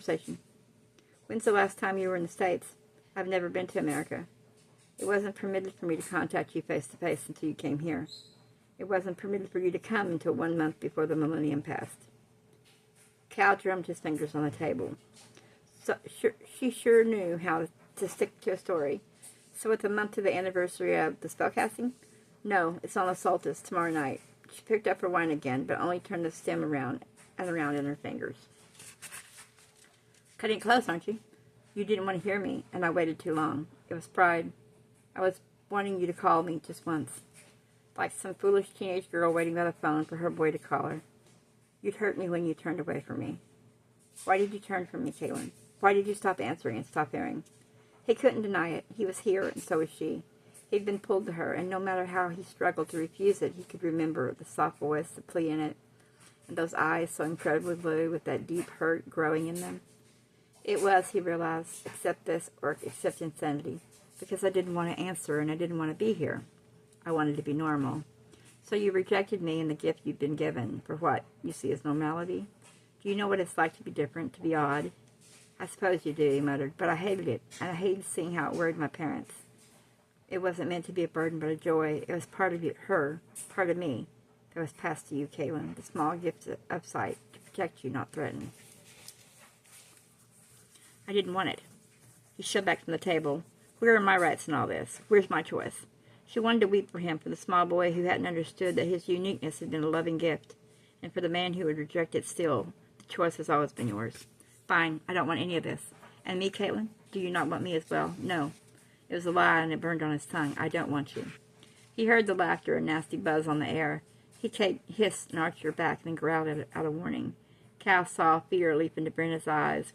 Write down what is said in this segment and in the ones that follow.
conversation. When's the last time you were in the States? I've never been to America. It wasn't permitted for me to contact you face-to-face until you came here. It wasn't permitted for you to come until 1 month before the millennium passed. Cal drummed his fingers on the table. She sure knew how to stick to a story. So it's a month to the anniversary of the spellcasting? No, it's on the solstice tomorrow night. She picked up her wine again, but only turned the stem around and around in her fingers. Cutting it close, aren't you? You didn't want to hear me, and I waited too long. It was pride. I was wanting you to call me just once. Like some foolish teenage girl waiting by the phone for her boy to call her. You'd hurt me when you turned away from me. Why did you turn from me, Caitlin? Why did you stop answering and stop hearing? He couldn't deny it. He was here, and so was she. He'd been pulled to her, and no matter how he struggled to refuse it, he could remember the soft voice, the plea in it, and those eyes so incredibly blue with that deep hurt growing in them. It was, he realized, accept this or accept insanity, because I didn't want to answer and I didn't want to be here. I wanted to be normal. So you rejected me and the gift you'd been given for what you see as normality? Do you know what it's like to be different, to be odd? I suppose you do, he muttered, but I hated it, and I hated seeing how it worried my parents. It wasn't meant to be a burden, but a joy. It was part of her, part of me, that was passed to you, Caitlin, the small gift of sight, to protect you, not threaten. I didn't want it. He shoved back from the table. Where are my rights in all this? Where's my choice? She wanted to weep for him, for the small boy who hadn't understood that his uniqueness had been a loving gift, and for the man who would reject it still. The choice has always been yours. Fine, I don't want any of this. And me, Caitlin? Do you not want me as well? No. It was a lie, and it burned on his tongue. I don't want you. He heard the laughter and nasty buzz on the air. He hissed and arched her back, and then growled out a warning. Cal saw fear leap into Brenna's eyes,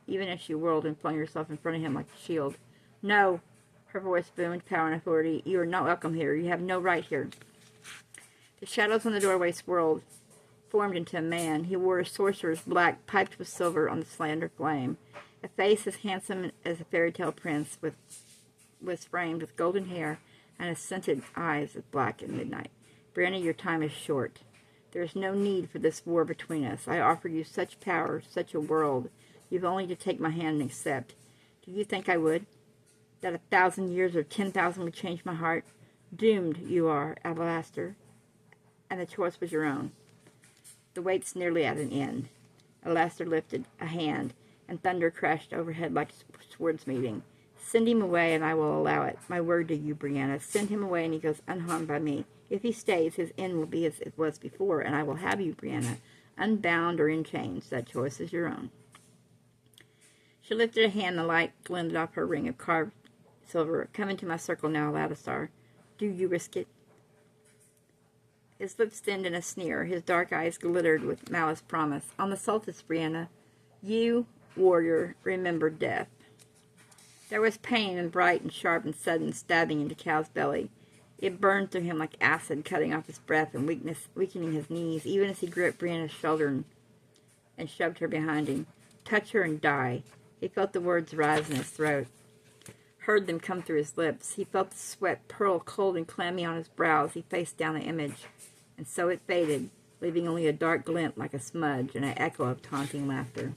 even as she whirled and flung herself in front of him like a shield. No! Her voice boomed, power and authority. You are not welcome here. You have no right here. The shadows on the doorway swirled, formed into a man. He wore a sorcerer's black, piped with silver on the slender flame. A face as handsome as a fairy tale prince was framed with golden hair and as scented eyes as black at midnight. Brenna, your time is short. There is no need for this war between us. I offer you such power, such a world. You've only to take my hand and accept. Do you think I would? That 1,000 years or 10,000 would change my heart? Doomed you are, Alastair, and the choice was your own. The wait's nearly at an end. Alastair lifted a hand, and thunder crashed overhead like swords meeting. Send him away, and I will allow it. My word to you, Brianna. Send him away, and he goes unharmed by me. If he stays, his end will be as it was before, and I will have you, Brianna, unbound or in chains. That choice is your own. She lifted a hand, the light glinted off her ring of carved silver. Come into my circle now, Alastair. Do you risk it? His lips thinned in a sneer. His dark eyes glittered with malice promise. On the solstice, Brianna, you, warrior, remembered death. There was pain and bright and sharp and sudden stabbing into Cal's belly. It burned through him like acid, cutting off his breath and weakening his knees, even as he gripped Brianna's shoulder and shoved her behind him. Touch her and die. He felt the words rise in his throat, heard them come through his lips. He felt the sweat purl cold and clammy on his brow as he faced down the image. And so it faded, leaving only a dark glint like a smudge and an echo of taunting laughter.